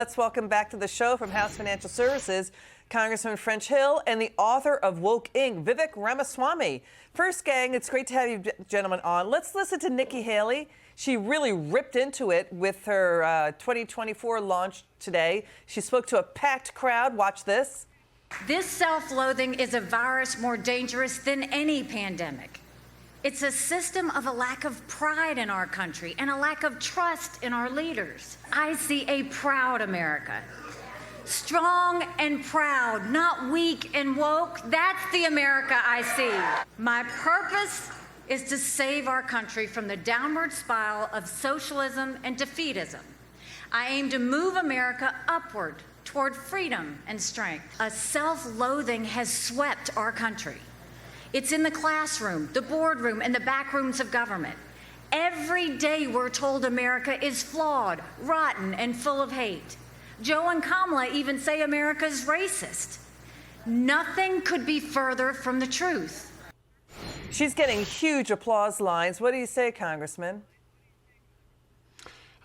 Let's welcome back to the show from House Financial Services, Congressman French Hill and the author of Woke Inc., Vivek Ramaswamy. First, gang, it's great to have you gentlemen on. Let's listen to Nikki Haley. She really ripped into it with her 2024 launch today. She spoke to a packed crowd. Watch this. This self-loathing is a virus more dangerous than any pandemic. It's a system of a lack of pride in our country and a lack of trust in our leaders. I see a proud America. Strong and proud, not weak and woke. That's the America I see. My purpose is to save our country from the downward spiral of socialism and defeatism. I aim to move America upward toward freedom and strength. A self-loathing has swept our country. It's in the classroom, the boardroom, and the back rooms of government. Every day we're told America is flawed, rotten, and full of hate. Joe and Kamala even say America's racist. Nothing could be further from the truth. She's getting huge applause lines. What do you say, Congressman?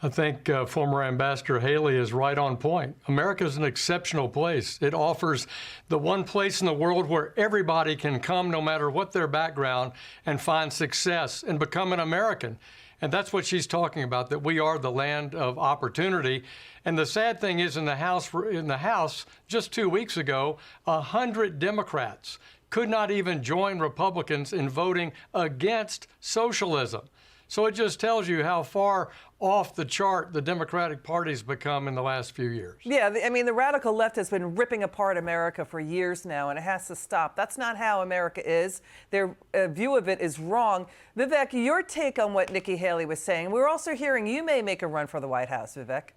I think former Ambassador Haley is right on point. America is an exceptional place. It offers the one place in the world where everybody can come, no matter what their background, and find success and become an American. And that's what she's talking about, that we are the land of opportunity. And the sad thing is, in the House just 2 weeks ago, 100 Democrats could not even join Republicans in voting against socialism. So it just tells you how far off the chart the Democratic Party's become in the last few years. Yeah, I mean, the radical left has been ripping apart America for years now, and it has to stop. That's not how America is. Their view of it is wrong. Vivek, your take on what Nikki Haley was saying. We're also hearing you may make a run for the White House, Vivek.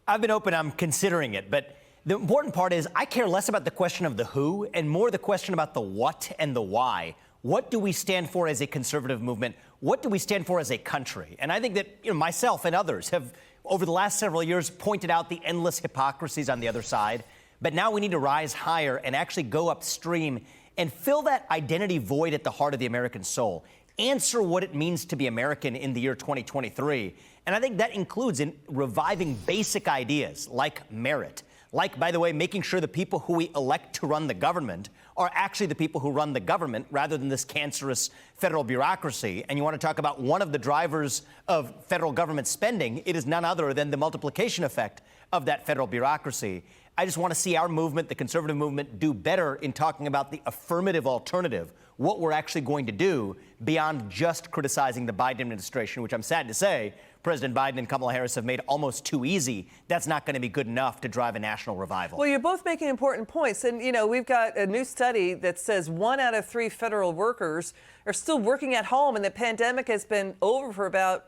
I've been open. I'm considering it. But the important part is I care less about the question of the who and more the question about the what and the why. What do we stand for as a conservative movement? What do we stand for as a country? And I think that myself and others have, over the last several years, pointed out the endless hypocrisies on the other side. But now we need to rise higher and actually go upstream and fill that identity void at the heart of the American soul. Answer what it means to be American in the year 2023. And I think that includes in reviving basic ideas like merit. Like, by the way, making sure the people who we elect to run the government are actually the people who run the government rather than this cancerous federal bureaucracy. And you want to talk about one of the drivers of federal government spending, it is none other than the multiplication effect of that federal bureaucracy. I just want to see our movement, the conservative movement, do better in talking about the affirmative alternative, what we're actually going to do beyond just criticizing the Biden administration, which I'm sad to say President Biden and Kamala Harris have made almost too easy. That's not going to be good enough to drive a national revival. Well, you're both making important points. And, we've got a new study that says 1 out of 3 federal workers are still working at home, and the pandemic has been over for about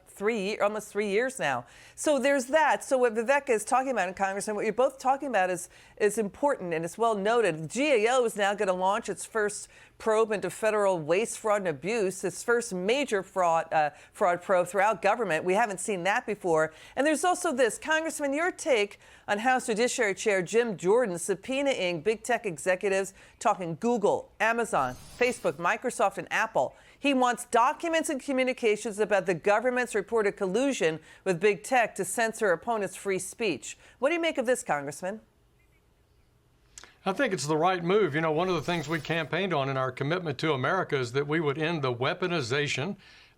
almost 3 years now. So there's that. So what Vivek is talking about in Congress and what you're both talking about is important, and it's well noted. GAO is now going to launch its first probe into federal waste, fraud, and abuse, its first major fraud probe throughout government. We haven't seen that before. And there's also this. Congressman, your take on House Judiciary Chair Jim Jordan subpoenaing big tech executives, talking Google, Amazon, Facebook, Microsoft, and Apple. He wants documents and communications about the government's reported collusion with big tech to censor opponents' free speech. What do you make of this, Congressman? I think it's the right move. One of the things we campaigned on in our commitment to America is that we would end the weaponization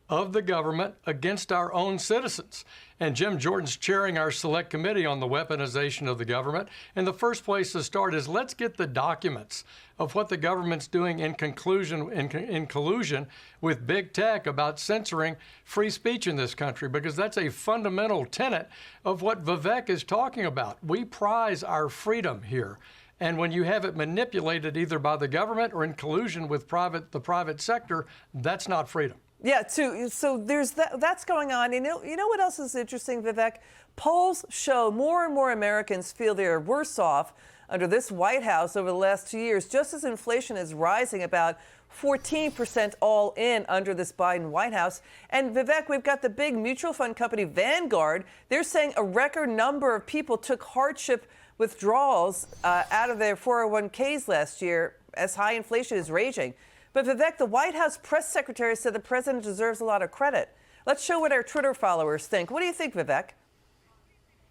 of the government against our own citizens. And Jim Jordan's chairing our select committee on the weaponization of the government. And the first place to start is let's get the documents of what the government's doing in collusion with big tech about censoring free speech in this country, because that's a fundamental tenet of what Vivek is talking about. We prize our freedom here. And when you have it manipulated either by the government or in collusion with the private sector, that's not freedom. Yeah, so there's that's going on. You know what else is interesting, Vivek? Polls show more and more Americans feel they're worse off under this White House over the last 2 years, just as inflation is rising about 14% all in under this Biden White House. And Vivek, we've got the big mutual fund company Vanguard. They're saying a record number of people took hardship withdrawals out of their 401ks last year as high inflation is raging. But Vivek, the White House press secretary said the president deserves a lot of credit. Let's show what our Twitter followers think. What do you think, Vivek?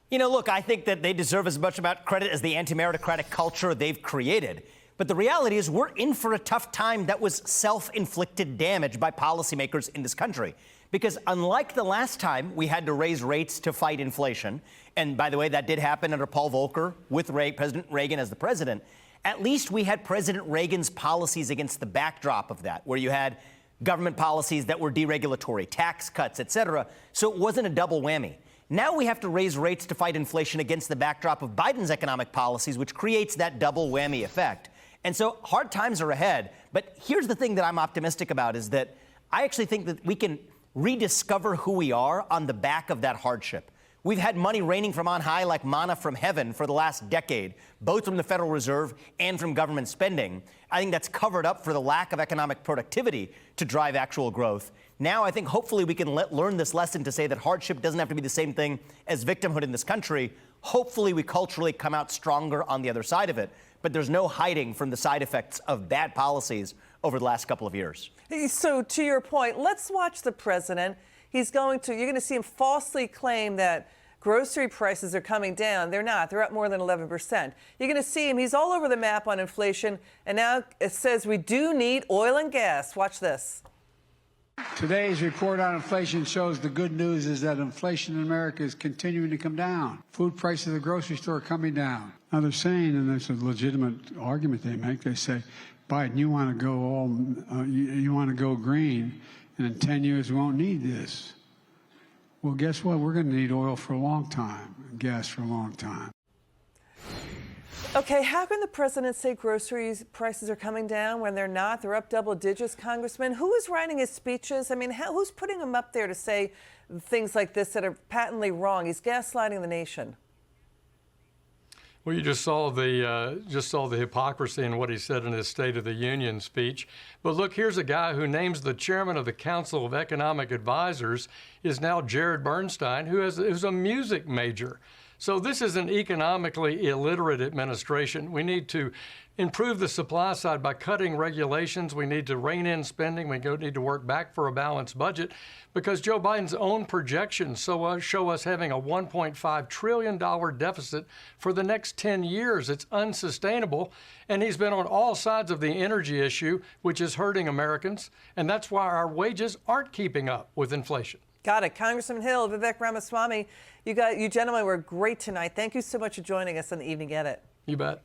You know, look, I think that they deserve as much about credit as the anti-meritocratic culture they've created. But the reality is we're in for a tough time that was self-inflicted damage by policymakers in this country. Because unlike the last time we had to raise rates to fight inflation, and by the way, that did happen under Paul Volcker with President Reagan as the president, at least we had President Reagan's policies against the backdrop of that, where you had government policies that were deregulatory, tax cuts, et cetera. So it wasn't a double whammy. Now we have to raise rates to fight inflation against the backdrop of Biden's economic policies, which creates that double whammy effect. And so hard times are ahead. But here's the thing that I'm optimistic about is that I actually think that we can rediscover who we are on the back of that hardship. We've had money raining from on high like manna from heaven for the last decade, both from the Federal Reserve and from government spending. I think that's covered up for the lack of economic productivity to drive actual growth. Now I think hopefully we can learn this lesson to say that hardship doesn't have to be the same thing as victimhood in this country. Hopefully we culturally come out stronger on the other side of it. But there's no hiding from the side effects of bad policies over the last couple of years. So to your point, let's watch the president. You're going to see him falsely claim that grocery prices are coming down. They're not. They're up more than 11%. You're going to see him. He's all over the map on inflation. And now it says we do need oil and gas. Watch this. Today's report on inflation shows the good news is that inflation in America is continuing to come down. Food prices at the grocery store are coming down. Now they're saying, and there's a legitimate argument they make, they say, Biden, you want to go green, and in 10 years we won't need this. Well, guess what? We're going to need oil for a long time, and gas for a long time. Okay, how can the president say groceries prices are coming down when they're not? They're up double digits, Congressman. Who is writing his speeches? I mean, who's putting him up there to say things like this that are patently wrong? He's gaslighting the nation. Well, you just saw the hypocrisy in what he said in his State of the Union speech. But look, here's a guy who names the chairman of the Council of Economic Advisors is now Jared Bernstein, who's a music major. So this is an economically illiterate administration. We need to improve the supply side by cutting regulations. We need to rein in spending. We need to work back for a balanced budget because Joe Biden's own projections show us having a $1.5 trillion deficit for the next 10 years. It's unsustainable. And he's been on all sides of the energy issue, which is hurting Americans. And that's why our wages aren't keeping up with inflation. Got it. Congressman Hill, Vivek Ramaswamy, you gentlemen were great tonight. Thank you so much for joining us on the Evening Edit. You bet.